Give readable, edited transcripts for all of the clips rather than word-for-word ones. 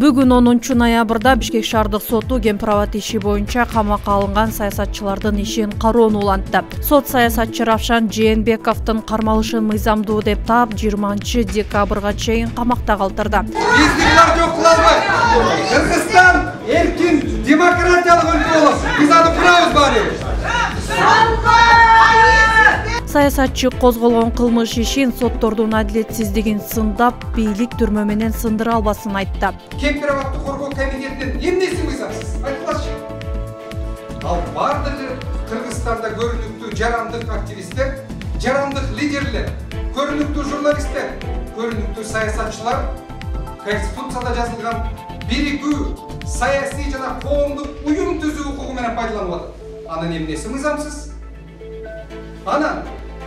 Бүгүн 10 ноябрда Бишкек шаардык соту Кемпирабад иши боюнча камакка алынган саясатчылардын ишин кароону улантты. Сот саясатчы Равшан Жээнбековдун кармалышын мыйзамдуу деп таап 20 декабрга чейин камакта калтырды. Биздикилер жок кыла албайт. Кыргызстан эркин демократиялык өлкө болот. Биз аны курабыз баары. Саясатчы козголгон кылмыш ишин соттордун адилетсиздигин сындап, бийлик түрмө менен сындыра албасын айтты. Кемпирабадды коргоо комитетинин эмнеси мыйзамсыз? Айтылачы. Ал бардыгы Кыргызстанда көрүнүктүү жарандык активисттер, жарандык лидерлер, көрүнүктүү журналисттер, көрүнүктүү саясатчылар Конституцияда жазылган биригүү саясий жана коомдук уюм түзүү укугу менен пайдаланып атат. Анын эмнеси мыйзамсыз? Анан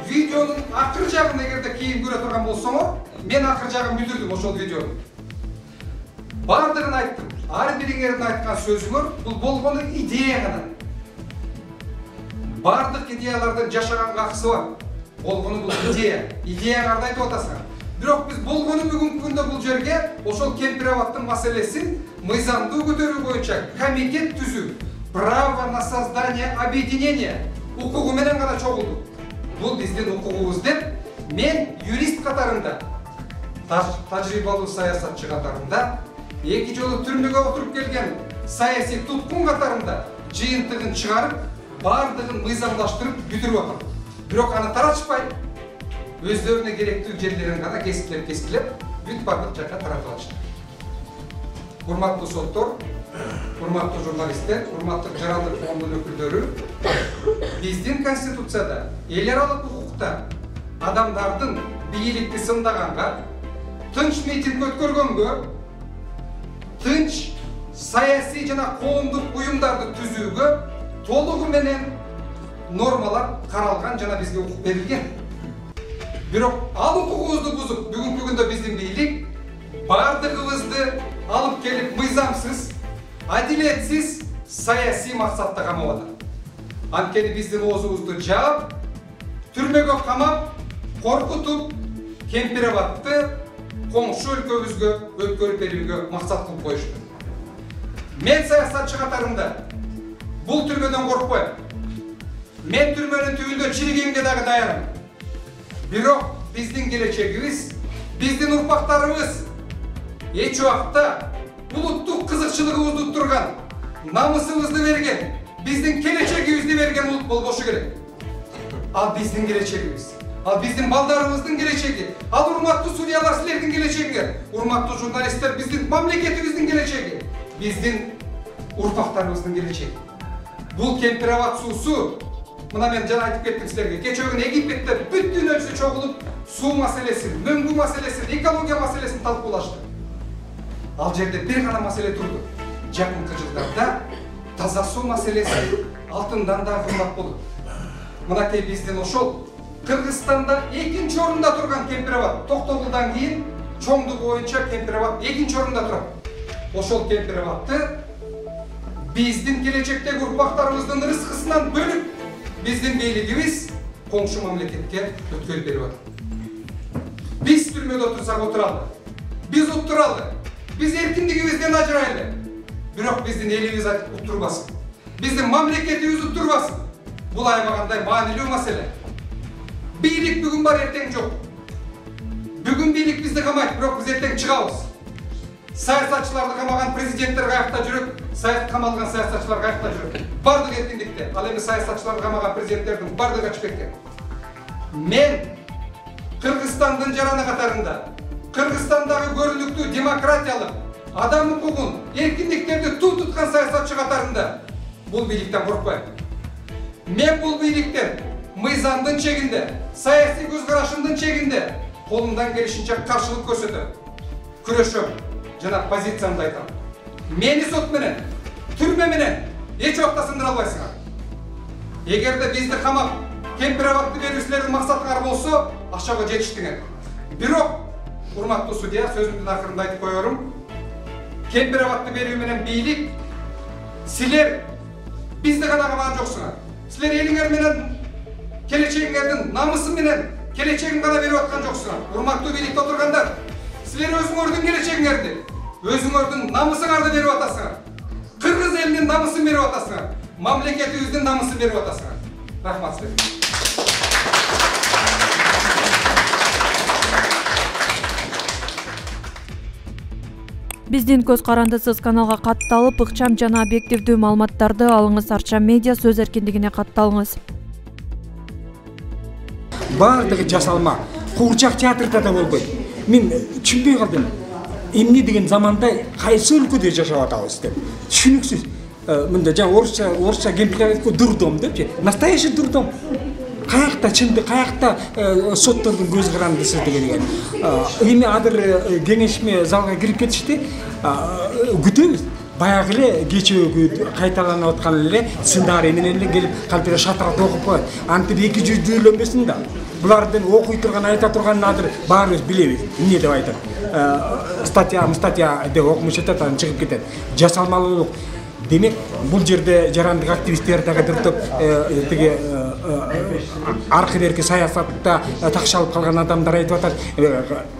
видеонун акыр жагын эгерде кийин көрө турган болсоңор, мен акыр жагын билдирдим ошол видеону. Бардыгын айттым. Ар бириңердин айткан сөзүңөр бул болгону идея гана. Бардык идеялардын жашаганга акысы бар. Болгону бул идея. Идеяны арды айтып атасың. Бирок биз болгону бүгүнкү күндө бул жерге ошол Кемпирабаддын маселесин мыйзамдуу көтөрүү боюнча комитет түзүү, право на создание объединения укугу менен гана чогулдук. Бул биздин укугубуз деп мен юрист катарында, тажрыйбалуу саясатчы катарында, эки жолу түрмөгө отуруп келген саясий туткун катарында жыйынтыгын чыгарып, бардыгын мыйзамдаштырып бүтүрүп атат. Бирок аны таратышпай, өздөрүнө керектүү жерлерин гана кескилеп, бүт бардык жакка таратып атышты. Урматтуу соттор, урматтуу журналисттер, урматтуу жарандык коомдун өкүлдөрү, биздин конституцияда, эл аралык укукта адамдардын бийликти сындаганга, тынч митинг өткөргөнгө, тынч саясий жана коомдук уюмдарды түзүүгө толугу менен нормалар каралган жана бизге укук берилген. Бирок ал укугубузду бузуп, бүгүнкү күндө биздин бийлик бардыгыбызды алып келип мыйзамсыз, адилетсиз саясий максатта камап атат. Анткени биздин оозубузду жаап, түрмөгө камап, коркутуп, Кемпирабадды коңшу өлкөбүзгө өткөрүп берүүгө максат кылып коюшту. Мен саясатчы катарында бул түрмөдөн коркпойм. Мен түрмөнүн түбүндө чиригенге дагы даярмын. Бирок биздин келечегибиз, биздин урпактарыбыз эч убакта улуттук кызыкчылыгыбызды турган, намысыбызды берген, биздин келечегибизди берген улут болбошу керек. Ал биздин келечегибиз. Ал биздин балдарыбыздын келечеги. Ал урматтуу судьялар силердин келечегиңер. Урматтуу журналисттер биздин мамлекетибиздин келечеги. Биздин урпактарыбыздын келечеги. Бул Кемпирабад суусу, мына мен жана айтып кеттим силерге. Кече күнү Египетте бүт дүйнө жүзү чогулуп, суу маселесин, мөңгү маселесин, экология маселесин талкуулашты. Ал жерде бир гана маселе турду. Жакынкы жылдарда таза суу маселеси алтындан да кымбат болот. Мынакей биздин ошол Кыргызстанда экинчи орунда турган Кемпирабад, Токтогулдан кийин чоңдугу боюнча Кемпирабад экинчи орунда турат. Ошол Кемпирабадды биздин келечектеги урпактарыбыздын рызкысынан бөлүп, биздин бийлигибиз коңшу мамлекетке өткөрүп берип атат. Биз түрмөдө отурсак отуралы. Биз уттуралы. Биз эркиндигибизден ажырайлы. Бирок биздин элибиз уттурбасын. Биздин мамлекетибиз уттурбасын. Бул аймагандай маанилүү маселе. Бийлик бүгүн бар, эртең жок. Бүгүн бийлик бизди камайт, бирок биз эртең чыгабыз. Саясатчыларды камаган президенттер каякта жүрөт, камалган саясатчылар каякта жүрөт. Бардык эркиндикте. Ал эми саясатчыларды камаган президенттердин бардыгы качып кеткен. Мен Кыргызстандын жараны катарында, Кыргызстандагы көрүнүктүү демократиялык, адам укугун, эркиндиктерди туу туткан саясатчы катарында бул бийликтен коркпойм. Мен бул бийликтен мыйзамдын чегинде, саясий көз карашымдын чегинде колумдан келишинче каршылык көрсөтөм, күрөшөм жана позициямды айтам. Мени сот менен, түрмө менен эч убакта сындыра албайсыңар. Эгерде бизди камап, Кемпирабадды берүү силердин максатыңар болсо, акчага жетиштиңер. Бирок, урматтуу судья, сөзүмдүн акырында айтып коерум, Кемпирабадды берүү менен бийлик, силер бизди гана камаган жоксуңар. Силер элиңер менен, келечегиңердин намысы менен, келечегин гана берип аткан жоксуңар. Урматтуу бийликте отургандар, силер өзүңөрдүн келечегиңерди, өзүңөрдүн намысыңарды берип атасыңар. Кыргыз элинин намысын берип атасыңар. Мамлекетибиздин намысын берип атасыңар. Рахмат силерге. Биздин көз карандысыз каналга катталып, ыкчам жана объективдүү маалыматтарды алыңыз. Арча медиа сөз эркиндигине катталыңыз. Бардыгы жасалма. Куурчак театрда да болбойт. Мен түшүнбөй калдым. Эмне деген заманда кайсы өлкөдө жашап атабыз деп. Түшүнүксүз. Мында жана орусча кемпирлекке дурдом депчи. Настоящий дурдом. Каякта чынды, каякта соттордун көз карандысы деген. Эми адыр кеңешме залга кирип кетишти. Күтөбүз. Баягы эле кечээ кайталанып аткан эле сценарий менен эле келип калпира шатырат окуп коет. Антип 200 жүйөлөнбөсүн да. Булардын окуй турган, айта турганын адыр баарыбыз билебиз. Эмне деп айтат? Статья деп окумуш атат, анан чыгып кетет. Жасалмалуулук. Демек, бул жерде жарандык активисттер дагы топ тиги аркы берки саясатта такшалып калган адамдар айтып атат,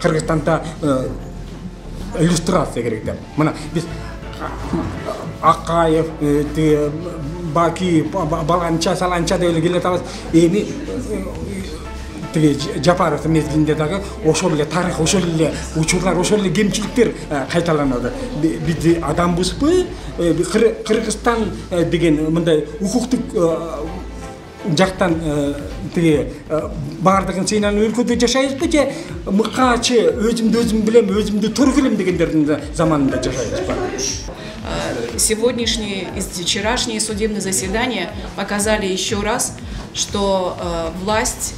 Кыргызстанда иллюстрация керек деп. Мына биз Акаев, Баки, Баланча, Саланча деп келе атабыз. Эми Жапаров мезгилинде дагы ошол эле тарых, ошол эле учурлар, ошол эле кемчиликтер кайталанат. Биз адамбызбы? Кыргызстан деген мындай укуктук жактан тиги бардыгын сыйнан өлкөдө жашайбызбы же мыкаачы өзүмдү өзүм билем, өзүмдү тур келем дегендердин заманында жашайбызбы? Сегодняшние и вчерашние судебные заседания показали еще раз, что власть,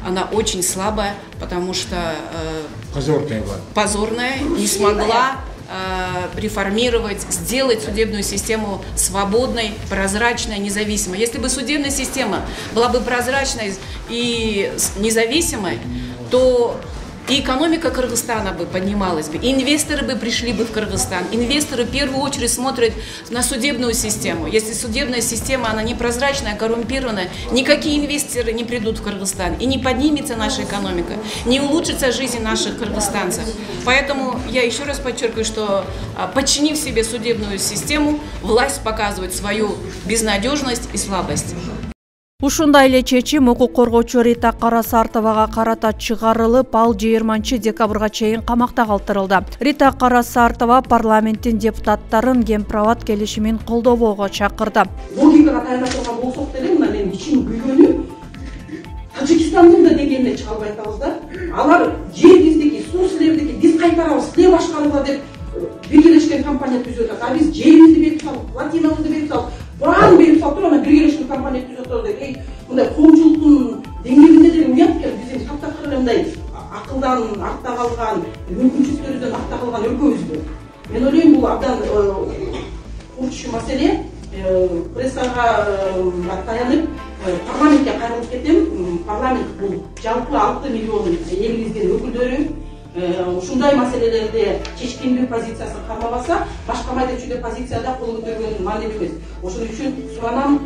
она очень слабая, потому что позорная, не смогла реформировать, сделать судебную систему свободной, прозрачной, независимой. Если бы судебная система была бы прозрачной и независимой, то и экономика Кыргызстана бы поднималась бы, и инвесторы бы пришли бы в Кыргызстан. Инвесторы в первую очередь смотрят на судебную систему. Если судебная система, она непрозрачная, коррумпированная, никакие инвесторы не придут в Кыргызстан, и не поднимется наша экономика, не улучшится жизнь наших кыргызстанцев. Поэтому я еще раз подчеркиваю, что подчинив себе судебную систему, власть показывает свою безнадежность и слабость. Ушундай эле чечим укук коргоочу Рита Карасартовага карата чыгарылып, ал 20 декабрга чейин камакта калтырылды. Рита Карасартова парламенттин депутаттарын Гемпроват келишимин колдобоого чакырды. Логикага таянып турган болсок деле, мына менин ичим күйгөнү Тажикстандын да дегенине чыга албай атабыз да. Алар жер биздики, суу силердики, биз кайтарабыз, силер башкарыңыздар деп биргелешкен компания түзүп атат. А биз жерибизди берип салып, платинабызды берип салып, баарын берип салып туруп, анан биргелешкен компания түзүп атат деп, мындай коомчулуктун деңгээлинде деле уят экен. Биздин таптакыр мындай акылдан артта калган, мүмкүнчүлүктөрүбүздөн артта калган өлкөбүздү. Мен ойлойм, бул абдан курчу маселе. Прессага таянып, парламентке кайрылып кетем. Парламент бул жалпы 6 миллион элибиздин өкүлдөрү ушундай маселелерде чечкиндүү позициясын кармабаса, башка майда чүйдө позицияда кол көтөргөн маанилүү эмес. Ошон үчүн суранам,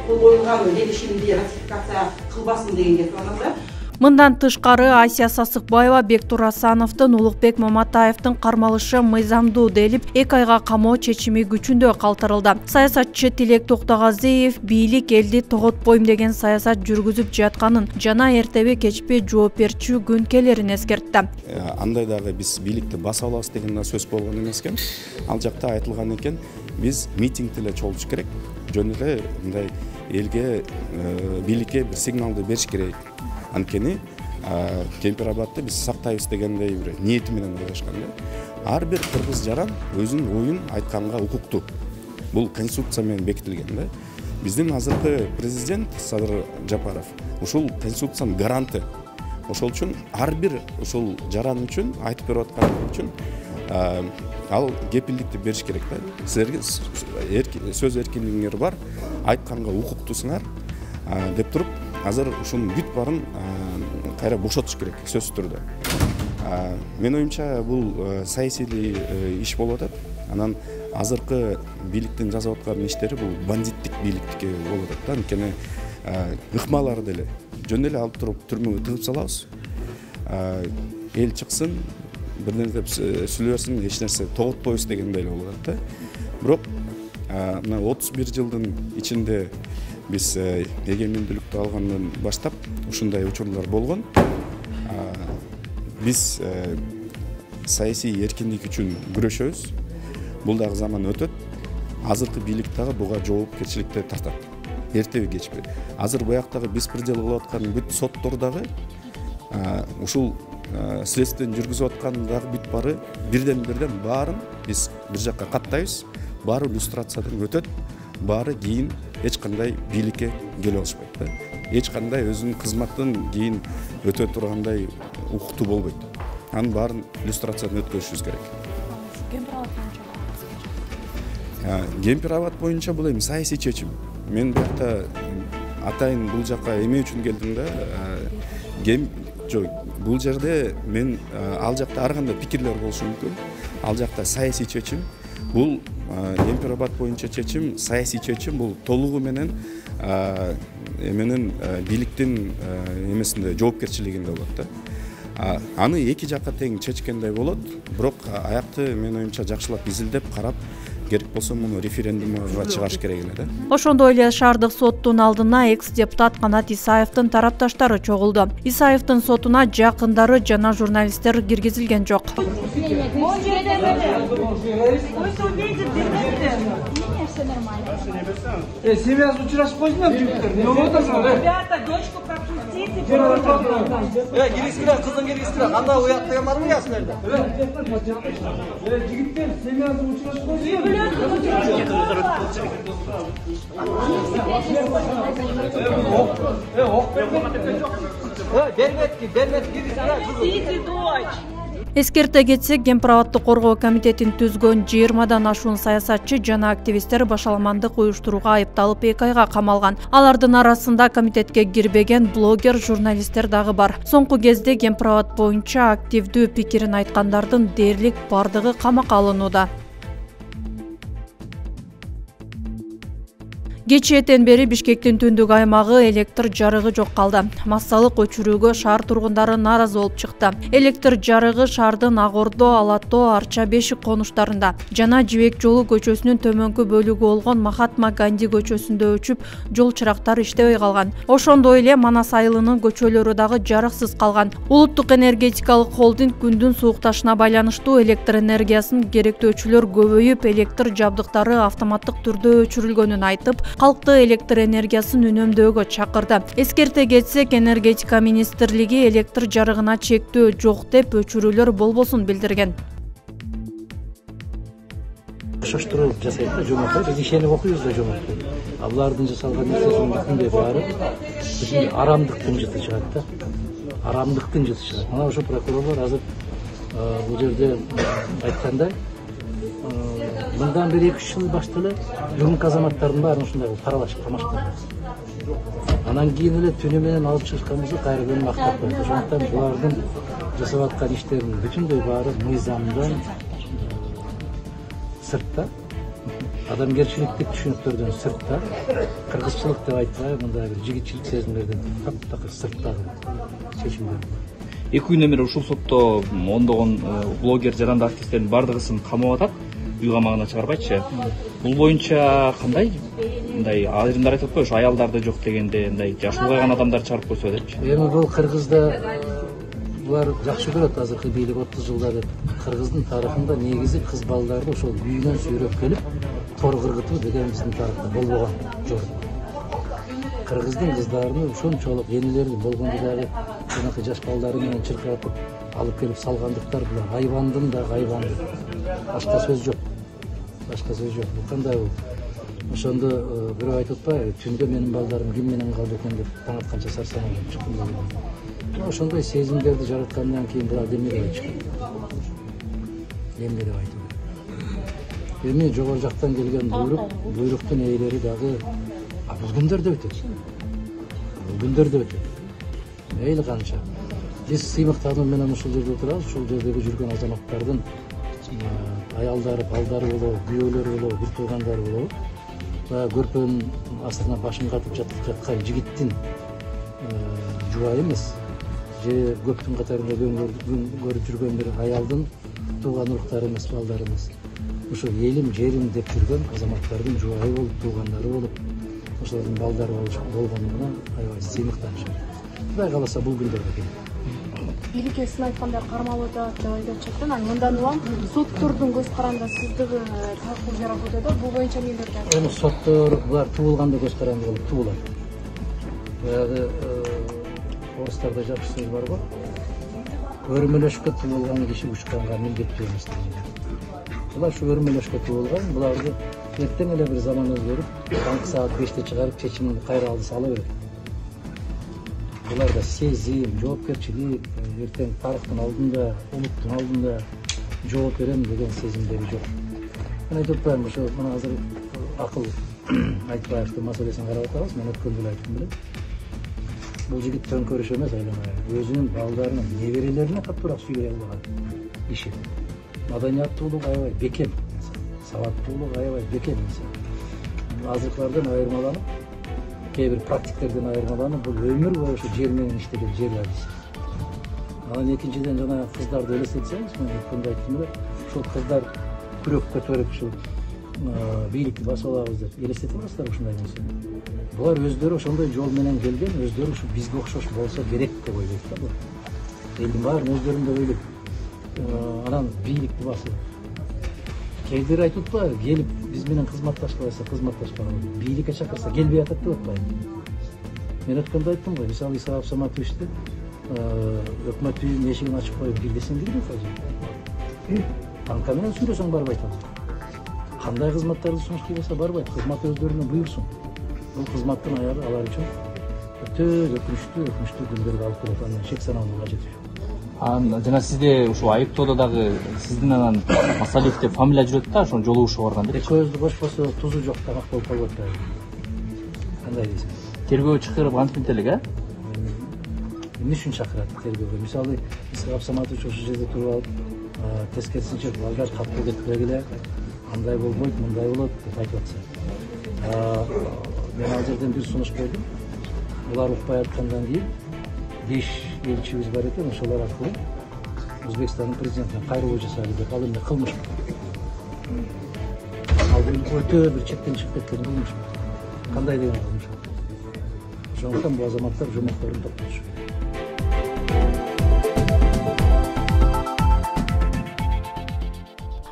кол коюлган келишимди ратификация кылбасын дегенге суранам да. Мындан тышкары Асия Сасыкбаева Бектур Асановдун Улукбек Маматаевдин кармалышы мыйзамдуу делип 2 айга камоо чечими күчүндө калтырылды. Саясатчы Тилек Токтогазиев бийлик элди тоготпойм деген саясат жүргүзүп жатканын жана эртеби кечпи жооп берчү күнкелерин эскертти. Андай дагы биз бийликти баса алабыз деген сөз болгон эмес экен. Ал жакта айтылган экен, биз митингди эле чогултуш керек. Жөн эле мындай элге бийликке бир сигналды бериш керек. Анткени Кемпирабадты биз сактайбыз дегендей бир ниети менен ойлошкон. Ар бир кыргыз жаран өзүнүн оюн айтканга укуктуу. Бул конституция менен бекитилген да. Биздин азыркы президент Садыр Жапаров ушул конституциянын гаранты. Ошол үчүн ар бир ушул жаран үчүн айтып берип аткан үчүн ал кепилдикти бериш керек да. Силерге сөз эркиндигиңер бар, айтканга укуктуусуңар деп туруп, азыр ушунун бүт барын кайра бошотуш керек сөзсүз түрдө. Мен оюмча бул саясий иш болуп атат. Анан азыркы бийликтин жасап аткан иштери бул бандиттик бийликтики болуп атат да. Анткени ыкмаларды деле жөн эле алып туруп түрмөгө тыгып салабыз. Эл чыксын, бирден деп сүйлөй берсең эч нерсе тоготпойбуз дегендей болуп атат да. Бирок мына 31 жылдын ичинде биз эгемендүүлүктү алгандан баштап ушундай учурлар болгон. Биз саясий эркиндик үчүн күрөшөбүз. Бул дагы заман өтөт. Азыркы бийлик дагы буга жоопкерчиликти тартат. Эртеби кечпи. Азыр буяктагы беспредел кылып аткан бүт соттор дагы ушул следствиени жүргүзүп аткан дагы бүт бары бирден баарын биз бир жакка каттайбыз. Баары иллюстрациядан өтөт. Баары кийин эч кандай бийликке келе алышпайт да. Эч кандай өзүнүн кызматтын кийин өтө тургандай укуктуу болбойт. Анын баарын иллюстрациядан өткөрүшүбүз керек. Гемпироват боюнча бул эми саясий чечим. Мен бuyakta атайын бул жакка эме үчүн келдим да. Бул жерде мен ал жакта ар кандай пикирлер болушу мүмкүн. Ал жакта саясий чечим. Бул гемпироват боюнча чечим, саясий чечим. Бул толугу менен эменин бийликтин эмесинде жоопкерчилигинде болот да. Аны эки жакка тең чечкендей болот. Бирок аякты мен оюмча жакшылап изилдеп карап, керек болсо муну референдумга чыгарыш керек эле да. Ошондой эле шаардык соттун алдына экс-депутат Канат Исаевдин тарапташтары чогулду. Исаевдин сотуна жакындары жана журналисттер киргизилген жок. Семья учурашып койдуңар жигиттер. Эмне болуп атасыңар? Ребята, дочку пропустите. Киргизгиле, кыздын киргизгиле. Кандай уят деген барбы ясыларда? Жигиттер, семья учурашып койдуңар. Эскерте кетсек, Гемпироватты коргоо комитетин түзгөн 20дан ашуун саясатчы жана активисттер башаламандык уюштурууга айыпталып 2 айга камалган. Алардын арасында комитетке кирбеген блогер, журналисттер дагы бар. Соңку кезде Гемпироват боюнча активдүү пикирин айткандардын дээрлик бардыгы камакка алынууда. Кечээден бери Бишкектин түндүк аймагы электр жарыгы жок калды. Массалык өчүрүүгө шаар тургундары нааразы болуп чыкты. Электр жарыгы шаардын Ак Ордо, Алато, Арча Бешик конуштарында жана Жибек жолу көчөсүнүн төмөнкү бөлүгү болгон Махатма Ганди көчөсүндө өчүп, жол чырактары иштебей калган. Ошондой эле Манас айылынын көчөлөрү дагы жарыксыз калган. Улуттук энергетикалык холдинг күндүн суукташына байланыштуу электр энергиясын керектөөчүлөр көбөйүп, электр жабдыктары автоматтык түрдө өчүрүлгөнүн айтып, калкты электр энергиясын үнөмдөөгө чакырды. Эскерте кетсек, энергетика министрлиги электр жарыгына чектөө жок деп өчүрүүлөр болбосун билдирген. Шаштырып жасайт да жомарт, биз ишенип окуйбуз да жомарт. Алардын жасалган нерсесинин бүтүндөй баары бүтүндөй арамдыктын жыты чыгат да. Арамдыктын жыты чыгат. Мына ошо прокурорлор азыр бул жерде айткандай мындан бери 2 жыл баштап эле жумук азаматтардын баарын ушундай таралашып камашкан. Анан кийин эле түнү менен алып чыгышканыбызды кайрадан мактап коет. Ошондуктан булардын жасап аткан иштеринин бүтүндөй баары мыйзамдан сыртта, адамгерчиликтик түшүнүктөрдөн сыртта, кыргызчылык деп айтпай, мындай бир жигитчилик сезимдерден таптакыр сырттагы чечимдер. 2 күндөн бери ушул сотто ондогон блогер, жаранды активисттердин бардыгысын камап атат. Үй камагына чыгарбайчы. Бул боюнча кандай? Мындай айрымдар айтып атпайбы, ушу аялдарды жок дегенде, мындай жаш улгайган адамдар чыгарып койсо депчи. Эми бул Кыргызда булар жакшы көрөт азыркы бийлик 30 жылда деп. Кыргыздын тарыхында негизи кыз балдарды ошол үйүнөн сүйрөп келип, тор кыргытуу деген биздин тарыхта болбогон жок. Кыргыздын кыздарыны ошончолук энелери болгондо дагы жанакы жаш балдары менен чыркыратып алып келип салгандыктар булар айбандын да айбанды. Башка сөз жок. Башка сөз жок. Бул кандай бул? Ошондо бирөө айтып атпайбы, түндө менин балдарым ким менен калды экен деп таң атканча сарсанып чыккан. Ошондой сезимдерди жараткандан кийин булар эмне деп чыкты? Эмне деп айтып. Эми жогору жактан келген буйруктун ээлери дагы бул күндөрдө өтөт. Бул күндөрдө өтөт. Мейли канча. Биз сыймыктануу менен ушул жерде отурабыз, ушул жердеги жүргөн азаматтардын аялдары, балдары болобу, күйөөлөрү болобу, бир туугандары болобу, көрпөнүн астына башын катып жаткан жигиттин жубайы эмес, же көптүн катарында күн көрүп жүргөн бир аялдын тууган уруктары эмес, балдары эмес. Ошо элим, жерим деп жүргөн азаматтардын жубайы болуп, туугандары болуп, ошолордун балдары болгонуна аябай сыймыктанышат. Кудай кааласа бул күндөргө келет. Бийликке сын айткандар кармалууда деп айтып жатат. Анан мындан улам соттордун көз карандагы сыздыгы талкуу жаратууда да бул боюнча эмнелерди айтасыз? Эми соттор булар туулганда көз каранды болуп туулат. Баягы орустарда жакшы сөз бар го. Өрмөлөшкө туулган киши учканга милдеттүү эмес деген. Булар ушу өрмөлөшкө туулган, буларды эртең эле бир заман өзгөрүп, таңкы саат 5те чыгарып чечимин кайра алды сала берет. Буларда сезим, жоопкерчилик, эртең тарыхтын алдында, улуттун алдында жооп берем деген сезимдери жок. Мен айтып атпаймынбы, ошо мына азыр акыл Айтбаевдин маселесин карап атабыз, мен өткөн жылы айттым белем. Бул жигит төңкөрүш эмес, айланбай, өзүнүн балдарынын, неберелерине катуураак сүйлөй албаган иши. Маданияттуулук аябай бекем, сабаттуулук аябай бекем. Азыркылардан айырмаланып, кээ бир практиктерден айырмаланып, бул өмүр бою ошо жер менен иштеген жер адиси. Анан экинчиден жана кыздарды элестетсеңиз, мен өткөндө айттым эле, ушул кыздар күрөк көтөрүп ушул бийликти басып алабыз деп элестете аласыздар ушундай нерсени. Булар өздөрү ошондой жол менен келген, өздөрү ушу бизге окшош болсо керек деп ойлойт да булар. Элдин баарын өздөрүндөй ойлойт. Анан бийликти басып. Кээдери айтып атпайбы, келип биз менен кызматташпайса, кызматташпаган. Бийликке чакырса келбей атат деп атпайбы. Мен өткөндө айттым го, мисалы Иса Абсаматовичти өкмөт үйүнүн эшигин ачып коюп киргизсең кирет азыр. Танка менен сүйлөсөң барбайт азыр. Кандай кызматтарды сунуштай болсо барбайт, кызмат өздөрүнө буйрсун. Бул кызматтын аягы алар үчүн өтө өкүнүчтүү күндөргө алып келет, анан шек санаанын кажети жок. Жана сизде ушу айыптоодо дагы сиздин анан Масалиев деп фамилия жүрөт да, ошону жолугушууга барган деп. Көздү кошпосо тузу жок тамак болуп калып атпайбы. Кандай дейсиң? Тергөө чакырып антип элек, а? Эмне үчүн чакырат тергөөгө? Мисалы, Иса Абсаматович ошол жерде туруп алып, тескерисинче балдар катуу кетпегиле, андай болбойт, мындай болот деп айтып атса. Мен ал жерден бир сунуш бердим. Булар укпай аткандан кийин 5 элчибиз бар экен, ошолор аркылуу Өзбекстандын президентине кайрылуу жасайлы деп, ал эмне кылмыш. Ал өтө бир чектен чыгып кеткен кылмыш. Кандай деген кылмыш? Ошондуктан бул азаматтар жомокторун токтотуш керек.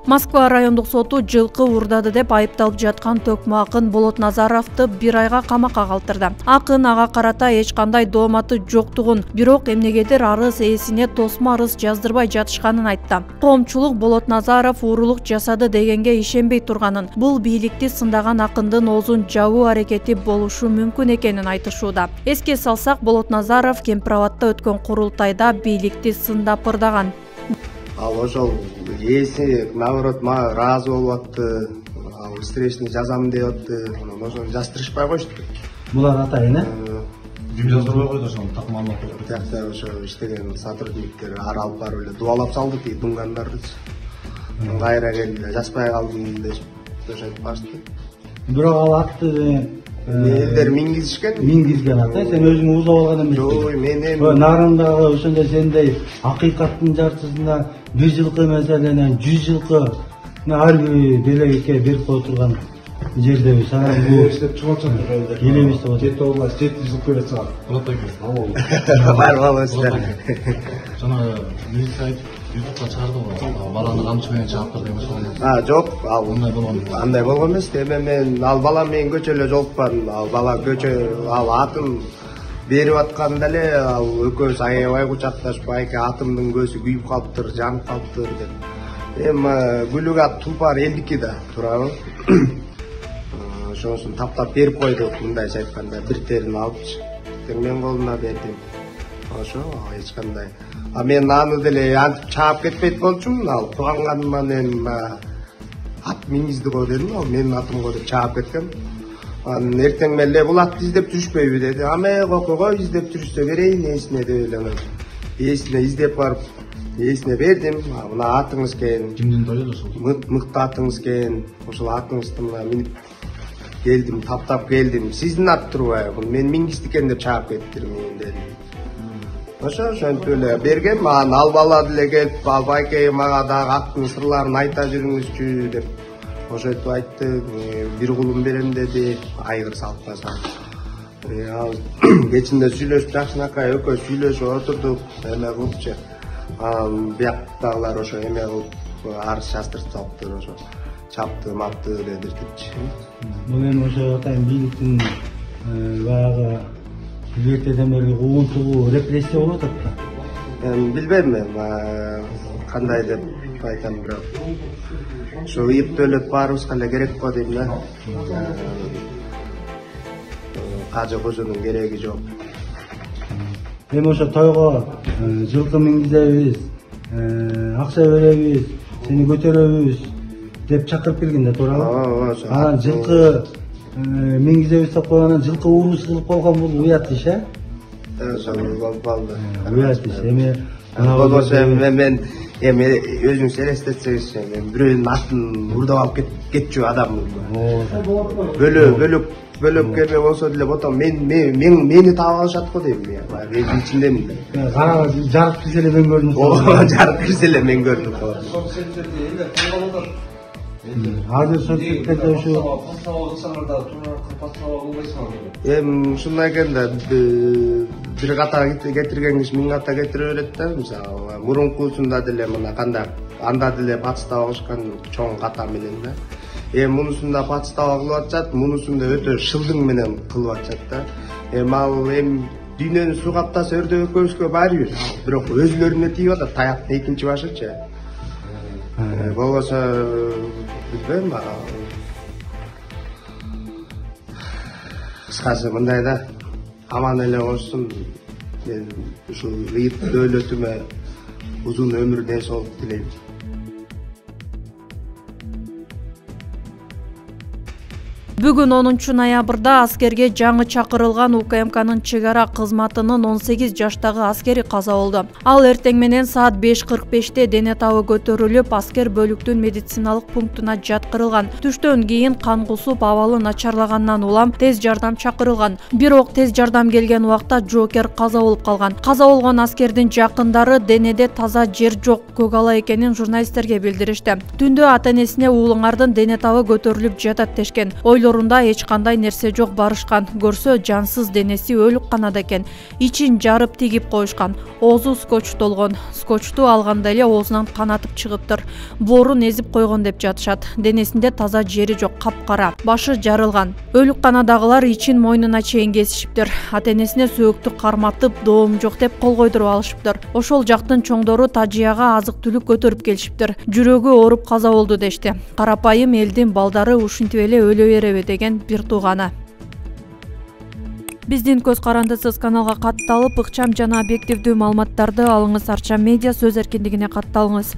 Москва райондук соту жылкы уурдады деп айыпталып жаткан төкмө акын Болот Назаровду 1 айга камакка калтырды. Акын ага карата эч кандай дооматы жоктугун, бирок эмнегедир арыз ээсине тосмо арыз жаздырбай жатышканын айтты. Коомчулук Болот Назаров уурулук жасады дегенге ишенбей турганын, бул бийликти сындаган акындын оозун жабуу аракети болушу мүмкүн экенин айтышууда. Эске салсак, Болот Назаров Кемпирабадта өткөн курултайда бийликти сындап ырдаган. Ал ошол ээси наоборот мага ыраазы болуп атты, ал встречный жазам деп атты, анан ошону жаздырышпай коюшту. Булар атайын, ким жаздырбай койду ошону так маалымат берип? Тиякта ошо иштеген сотрудниктер ары алып барып эле дубалап салды тиги дунгандардычы. Кайра келди, жазбай калдым деп айтып калышты. Бирок ал атты элдер мингизген ата, сен өзүң узап алган эмессиң. Жок, мен эми нарындагы ошондой сендей акыйкаттын жартысында 1 жылкы маселенен 100 жылкы ар бир белекке берип кое турган жердебиз. Анан бул иштеп чыгып элебиз деп атат. 7 жыл көрөт сага. Болот экен. Бар силер. Жана милиция YouTube'га чыгарды го. Баланы камчы менен чаап турду эмес. Жок, ал андай болгон эмес. Эми мен ал бала менен көчө эле жолукпадым. Ал бала көчө, ал атын берип атканда эле ал экөөбүз аябай кучакташып, айке атымдын көзү күйүп калыптыр, жанып калыптыр деп. Эми күлүк ат тулпар элдики да, туурабы? Ошонусун таптап берип койдук, мындайча айтканда, бир терин алыпчы. Мен колуна бердим. Ошо эч кандай. А мен аны деле антип чаап кетпейт болчумун, ал кубанганыма мен ат мингизди го дедим, ал менин атымго деп чаап кеткен. Анан эртең менен бул атты издеп жүрүшпөйбү деди. Аме кокого издеп жүрүшсө берейин ээсине деп эле. Ээсине издеп барып, ээсине бердим. Мына атыңыз экен. Кимдин тоюду ошол? Мыкты атыңыз экен. Ошол атыңызды мына минип келдим, таптап келдим. Сиздин ат турбайбы? Мен мингизди экен деп чаап кеттир мен дедим. Ошентип эле берген, анан ал бала деле келип, ал байке мага дагы аттын сырларын айта жүрүңүзчү деп ошентип айтты. Бир кулум берем деди, айгыр салып койсом. Ал кечинде сүйлөшүп жакшынакай экөө сүйлөшүп отурдук, эме кылыпчы. Анан бияктагылар ошо эме кылып арыз жаздырып салыптыр, ошо чапты мапты дедиртипчи. Бул эми ошо атайын бийликтин баягы биртеден бери угунтугу репрессия болуп атат да. Билбейм мен кандай деп айтам, бирок ошо ыйыптөөлөт баарыбызга эле керек го дейм да. Кажы көзөнүн кереги жок. Эми ошо тойго жылкы мингизебиз, акча беребиз, сени көтөрөбүз деп чакырып келген да, туурабы? Анан жылкы мингизебиз деп койгондон жылкы уурус кылып койгон бул уят иш, э? Ошо болуп калды. Уят иш. Эми болбосо мен эми өзүңүз элестетсеңизчи, мен бирөөнүн атын урдап алып кетчү адаммын. Бөлөп келме болсо деле потом мени таап алышат го дейм мен. Баягы ичиндемин. Кара жарык кирсе эле мен көрүнүп. Жарык кирсе эле мен көрүнүп калат. Азыр соцсеттерде ушу эми ушундай экен да, бир ката кетирген киши 1000 ката кетире берет да. Мисалы мурункусунда деле мына кандай анда деле патстап алышкан чоң ката менен да. Мунусунда патстап кылып атышат, мунусунда өтө шылдың менен кылып атышат да. Ал дүйнөнү суу каптаса өрдөп экөөбүзгө баары бир. Бирок өзүлөрүнө тийип атат таяктын экинчи башычы. Болбосо билбейм, кыскасы мындай да, аман эле болсун. Мен ушул ыйып дөөлөтүмө узун өмүр денсаулык тилейм. Бүгүн 10 ноябрда аскерге жаңы чакырылган УКМКнын чек ара кызматынын 18 жаштагы аскери каза болду. Ал эртең менен саат 5:45те дене табы көтөрүлүп, аскер бөлүктүн медициналык пунктуна жаткырылган. Түштөн кийин кан кусуп, абалы начарлагандан улам тез жардам чакырылган. Бирок тез жардам келген убакта жоокер каза болуп калган. Каза болгон аскердин жакындары денеде таза жер жок, көк ала экенин журналисттерге билдиришти. Түндө ата-энесине уулуңардын дене табы көтөрүлүп жатат дешкен. Ойлорунда эч кандай нерсе жок барышкан. Көрсө жансыз денеси өлүк канада экен. Ичин жарып тигип коюшкан. Оозу скотч толгон. Скотчту алганда эле оозунан кан атып чыгыптыр. Боорун эзип койгон деп жатышат. Денесинде таза жери жок, капкара. Башы жарылган. Өлүк канадагылар ичин мойнуна чейин кесишиптир. Ата-энесине сөөктү карматып, доом жок деп кол койдуруп алышыптыр. Ошол жактын чоңдору тажыяга азык-түлүк көтөрүп келишиптир. Жүрөгү ооруп каза болду дешти. Карапайым элдин балдары ушинтип эле өлө береби деген бир тууганы. Биздин көз карандысыз каналга катталып, ыкчам жана объективдүү маалыматтарды алыңыз. Арча медиа сөз эркиндигине катталыңыз.